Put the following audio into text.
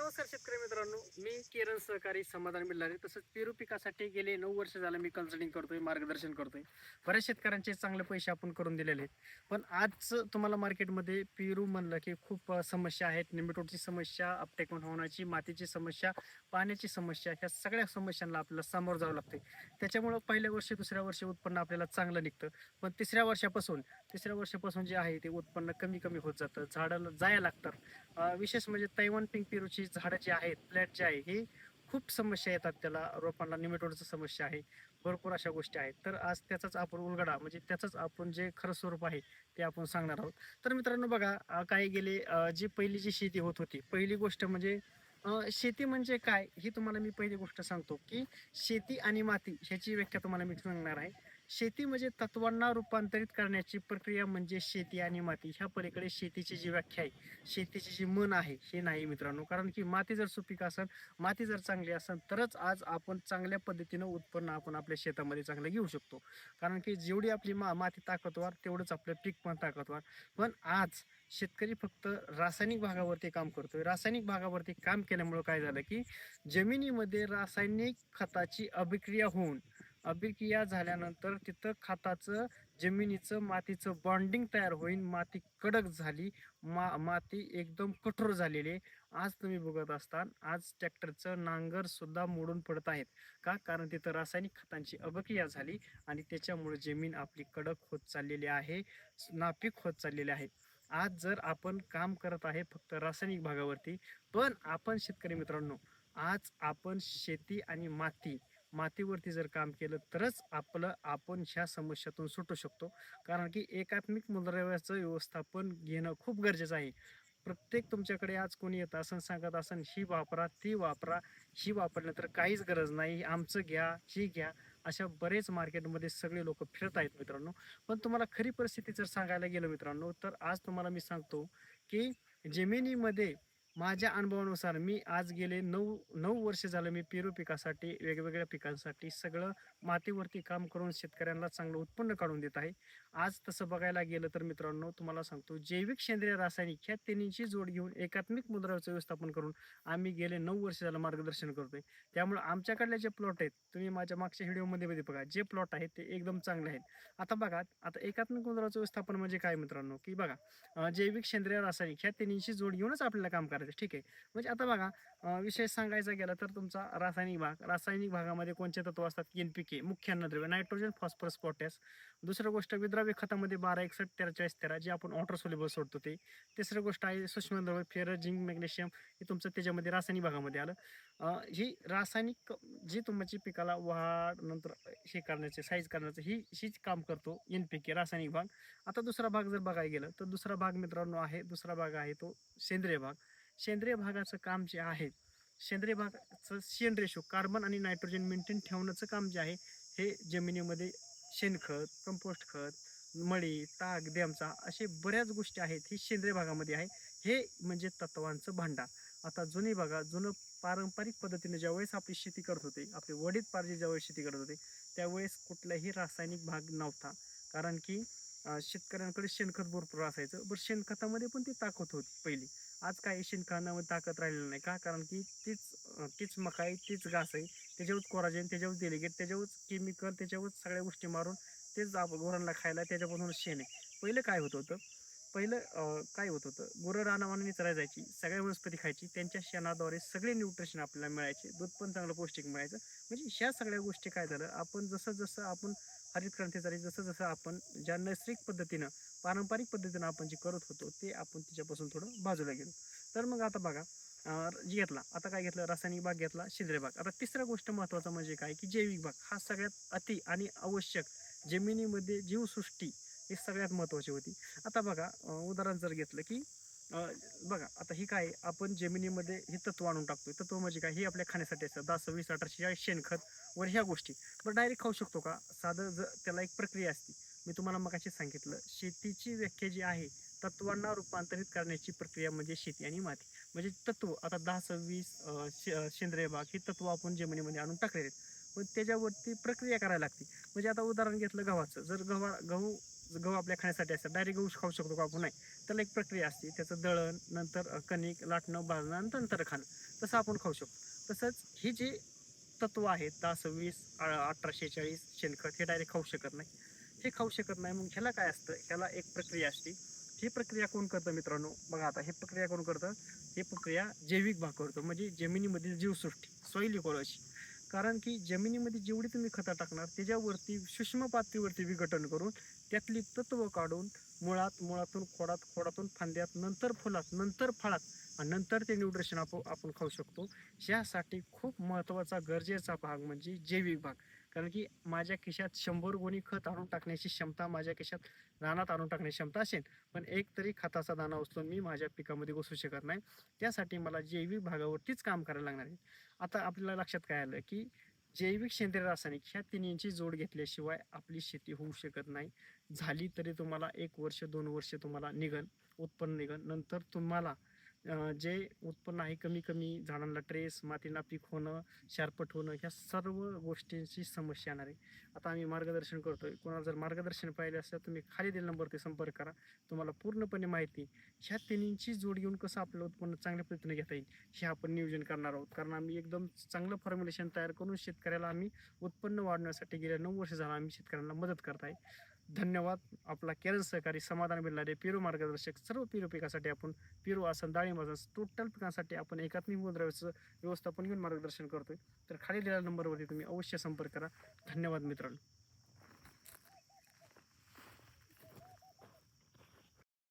नमस्कार शेतकरी मित्रांनो, मी किरण सहकारी समाधान मिळाले. तसंच पेरू पिकासाठी गेले 9 वर्ष झालं मी कन्सल्टिंग करतोय, मार्गदर्शन करतोय. बऱ्याच शेतकऱ्यांचे चांगले पैसे आपण करून दिलेले आहेत. पण आज तुम्हाला मार्केटमध्ये पेरू म्हणलं की खूप समस्या आहेत. निमेटोडची समस्या, अपटेकन होण्याची, मातीची समस्या, पाण्याची समस्या, ह्या सगळ्या समस्यांना आपल्याला सामोरं जावं लागते. त्याच्यामुळं पहिल्या वर्षी, दुसऱ्या वर्षी उत्पन्न आपल्याला चांगलं निघतं. पण तिसऱ्या वर्षापासून जे आहे ते उत्पन्न कमी कमी होत जातं. झाडाला जाया लागतात. विशेष म्हणजे तैवान पिंक पेरूची झाडं जी आहेत, प्लॅट जे आहे, ही खूप समस्या येतात त्याला. रोपांना निमेटोडची समस्या आहे. भरपूर अशा गोष्टी आहेत. तर आज त्याचाच आपण उलगडा म्हणजे त्याचंच आपण जे खरं स्वरूप आहे ते आपण सांगणार आहोत. तर मित्रांनो बघा, काही गेले जी पहिली जी शेती होत होती, पहिली गोष्ट म्हणजे शेती म्हणजे काय ही तुम्हाला मी पहिली गोष्ट सांगतो, की शेती आणि माती ह्याची व्याख्या तुम्हाला मी सांगणार आहे. शेती म्हणजे तत्वांना रूपांतरित करण्याची प्रक्रिया म्हणजे शेती आणि माती. ह्या पलीकडे शेतीची जी व्याख्या आहे, शेतीची जी मन आहे हे नाही मित्रांनो. कारण की माती जर सुपीक असेल, माती जर चांगली असेल तरच आज आपण चांगल्या पद्धतीनं उत्पन्न आपण आपल्या शेतामध्ये चांगलं घेऊ शकतो. कारण की जेवढी आपली माती ताकदवार तेवढंच आपलं पीक पण ताकदवार. पण आज शेतकरी फक्त रासायनिक भागावरती काम करतोय. रासायनिक भागावरती काम केल्यामुळं काय झालं, की जमिनीमध्ये रासायनिक खताची अभिक्रिया झाल्यानंतर तिथं खताचं, जमिनीचं, मातीचं बॉन्डिंग तयार होईल. माती कडक झाली, माती एकदम कठोर झालेली आहे. आज तुम्ही बघत असता, आज ट्रॅक्टरचं नांगर सुद्धा मोडून पडत आहेत. का? कारण तिथं रासायनिक खतांची अभिक्रिया झाली आणि त्याच्यामुळे जमीन आपली कडक होत चाललेली आहे, नापीक होत चाललेली आहे. आज जर आपण काम करत आहे फक्त रासायनिक भागावरती, पण आपण शेतकरी मित्रांनो, आज आपण शेती आणि मातीवरती जर काम केलं तरच आपण ह्या समस्यातून सुटू शकतो. कारण की एकात्मिक मूलद्रव्याचं व्यवस्थापन घेणं खूप गरजेचं आहे. प्रत्येक तुमच्याकडे आज कोणी येतं असं सांगत असन, ही वापरा, ती वापरा, ही वापरल्यानंतर काहीच गरज नाही, आमचं घ्या, ही घ्या. अशा बरेच मार्केटमध्ये सगळे लोक फिरत आहेत मित्रांनो. पण तुम्हाला खरी परिस्थिती जर सांगायला गेलो मित्रांनो, तर आज तुम्हाला मी सांगतो, की जमिनीमध्ये माझ्या अनुभवानुसार मी आज गेले 9 वर्ष झालं मी पेरू पिकासाठी, वेगवेगळ्या पिकांसाठी सगळं मातीवरती काम करून शेतकऱ्यांना चांगलं उत्पन्न काढून देत आहे. आज तसं बघायला गेलं तर मित्रांनो, तुम्हाला सांगतो, जैविक, सेंद्रिय, रासायनिक ह्या तिन्हीची जोड घेऊन एकात्मिक मुद्राचं व्यवस्थापन करून आम्ही गेले 9 वर्ष झालं मार्गदर्शन करतोय. त्यामुळे आमच्याकडले जे प्लॉट आहेत, तुम्ही माझ्या मागच्या व्हिडिओमध्ये बघा, जे प्लॉट आहेत ते एकदम चांगले आहेत. आता बघा, आता एकात्मिक मुद्राचं व्यवस्थापन म्हणजे काय मित्रांनो, की बघा, जैविक, सेंद्रिय, रासायनिक ह्या तिन्हीची जोड घेऊनच आपल्याला काम करायचं, ठीक आहे. म्हणजे आता बघा, विषय सांगायचा गेला तर तुमचा रासायनिक भागामध्ये कोणते तत्व असतात? NPK, मुख्य अन्नद्रव्य, नायट्रोजन, फॉस्फरस, पोटॅश. दुसरी गोष्ट, विद्राव्य खतामध्ये 12, 61, 43, 13 जे आपण वॉटर सोल्युबल सोडतो ते. तिसरी गोष्ट आहे सूक्ष्मद्रव्य, फेरस, झिंक, मॅग्नेशियम, हे तुमचं त्याच्यामध्ये रासायनिक भागामध्ये आलं. ही रासायनिक जी तुमची पिकाला वाढ नंतर हे करण्याचे, साईज करण्याचं, हीच काम करतो NPK, रासायनिक भाग. आता दुसरा भाग जर बघायला गेलं तर दुसरा भाग मित्रांनो आहे, दुसरा भाग आहे तो सेंद्रिय भाग. सेंद्रिय भागाचं काम जे आहे, सेंद्रिय भागाचं शेण रेशो, कार्बन आणि नायट्रोजन मेंटेन ठेवण्याचं काम जे आहे, हे जमिनीमध्ये शेणखत, कंपोस्ट खत, मळी, ताक, देमचा असे बऱ्याच गोष्टी आहेत, ही सेंद्रिय भागामध्ये आहे. हे म्हणजे तत्वांचं भांडार. आता जुनं पारंपरिक पद्धतीने ज्यावेळेस आपली शेती करत होते, आपले वडील पारजी ज्यावेळेस शेती करत होते, त्यावेळेस कुठलाही रासायनिक भाग नव्हता. कारण की शेतकऱ्यांकडे शेणखत भरपूर असायचं. बरं, शेणखतामध्ये पण ती ताकद होती पहिली. आज काही शेणखतामध्ये ताकद राहिलेली नाही. का? कारण की तीच मका तीच घास आहे. त्याच्यावरच कोराजेन, त्याच्यावरच डेलिगेट, त्याच्यावरच केमिकल, त्याच्यावरच सगळ्या गोष्टी मारून तेच गुरांना खायला त्याच्यापासून शेण आहे. पहिलं काय होत होतं? काय होत होतं? गुरं रानामानाने चरायला जायची, सगळ्या वनस्पती खायची, त्यांच्या शेणाद्वारे सगळे न्यूट्रिशन आपल्याला मिळायचे, दूध पण चांगलं पौष्टिक मिळायचं. म्हणजे ह्या सगळ्या गोष्टी काय झालं, आपण जसं आपण हरित क्रांती झाली, जसं आपण ज्या नैसर्गिक पद्धतीनं, पारंपरिक पद्धतीनं आपण जे करत होतो ते आपण त्याच्यापासून थोडं बाजूला गेलो. तर मग आता बघा, आता काय घेतलं, रासायनिक भाग घेतला, सेंद्रिय भाग. आता तिसरा गोष्ट महत्त्वाचा म्हणजे काय, की जैविक भाग हा सगळ्यात अति आणि आवश्यक. जमिनीमध्ये जीवसृष्टी ही सगळ्यात महत्त्वाची होती. आता बघा, उदाहरण जर घेतलं की बघा, आता ही काय, आपण जमिनीमध्ये हे तत्व आणून टाकतोय. तत्व म्हणजे काय, हे आपल्या खाण्यासाठी असतं. 10, 20, 18 शेणखत वर ह्या गोष्टी. पण डायरेक्ट खाऊ शकतो का? साधं त्याला एक प्रक्रिया असते. मी तुम्हाला मगाशी सांगितलं, शेतीची व्याख्या जी आहे, तत्वांना रूपांतरित करण्याची प्रक्रिया म्हणजे शेती आणि माती. म्हणजे तत्व आता 10, 20 सेंद्रिय भाग हे तत्व आपण जमिनीमध्ये आणून टाकलेले आहेत. पण त्याच्यावरती प्रक्रिया करायला लागते. म्हणजे आता उदाहरण घेतलं गव्हाचं, जर गहू आपल्या खाण्यासाठी असतात, डायरेक्ट गहू खाऊ शकतो का आपण? नाही. त्याला एक प्रक्रिया असते, त्याचं दळण, नंतर कणिक लाटणं, भाजणं आणि नंतर खाणं, तसं आपण खाऊ शकतो. तसंच हे जे तत्व आहेत 10-26 1840 शेणखत हे डायरेक्ट खाऊ शकत नाही. हे खाऊ शकत नाही, मग ह्याला काय असतं, ह्याला एक प्रक्रिया असते. ही प्रक्रिया कोण करतं मित्रांनो, बघा आता ही प्रक्रिया कोण करतं, ही प्रक्रिया जैविक भाग करतो, म्हणजे जमिनीमधील जीवसृष्टी, सॉइल इकॉलॉजी. कारण की जमिनीमध्ये जेवढी तुम्ही खतं टाकणार त्याच्यावरती सूक्ष्म पातळीवरती विघटन करून त्यातली तत्व काढून मुळातून खोडात, खोडातून फांद्यात, नंतर फुलात, नंतर फळात आणि नंतर ते न्यूट्रिशन आपण खाऊ शकतो. ह्यासाठी खूप महत्त्वाचा गरजेचा भाग म्हणजे जैविक भाग. कारण की माझ्या खिशात 100 गोणी खत आणून टाकण्याची क्षमता, माझ्या खिशात रानात आणून टाकण्याची क्षमता असेल, पण एक तरी खताचा दाणा उचलून मी माझ्या पिकामध्ये घुसू शकत नाही. त्यासाठी मला जैविक भागावरतीच काम करायला लागणार आहे. आता आपल्याला लक्षात काय आलं की जैविक सेंद्रिय रासायनिक ह्या तिन्हींची जोड घेतल्याशिवाय आपली शेती होऊ शकत नाही. झाली तरी तुम्हाला 1 वर्ष 2 वर्ष तुम्हाला उत्पन्न निघन, नंतर तुम्हाला जे उत्पन्न आहे कमी कमी, झाडांना ट्रेस, माती नापीक होणं, शारपट होणं, ह्या सर्व गोष्टींची समस्या येणार आहे. आता आम्ही मार्गदर्शन करतोय, कोणाला जर मार्गदर्शन पाहिजे असेल तुम्ही खाली दिलेल्या नंबरवरती संपर्क करा. तुम्हाला पूर्णपणे माहिती ह्या तिन्हींची जोड घेऊन कसं आपलं उत्पन्न चांगल्या पद्धतीने घेता येईल हे आपण नियोजन करणार आहोत. कारण आम्ही एकदम चांगलं फॉर्म्युलेशन तयार करून शेतकऱ्याला आम्ही उत्पन्न वाढवण्यासाठी गेल्या 9 वर्ष झाला आम्ही शेतकऱ्यांना मदत करत आहे. धन्यवाद. आपला केरळ सहकारी समाधान मिळणारे पेरू मार्गदर्शक, सर्व पेरू पिकासाठी आपण पेरू आसन, डाळिंब आसन, टोटल पिकांसाठी आपण एकात्मिक मूलद्रव्याचं व्यवस्थापन घेऊन मार्गदर्शन करतोय. तर खाली दिलेल्या नंबरवरती तुम्ही अवश्य संपर्क करा. धन्यवाद मित्रांनो.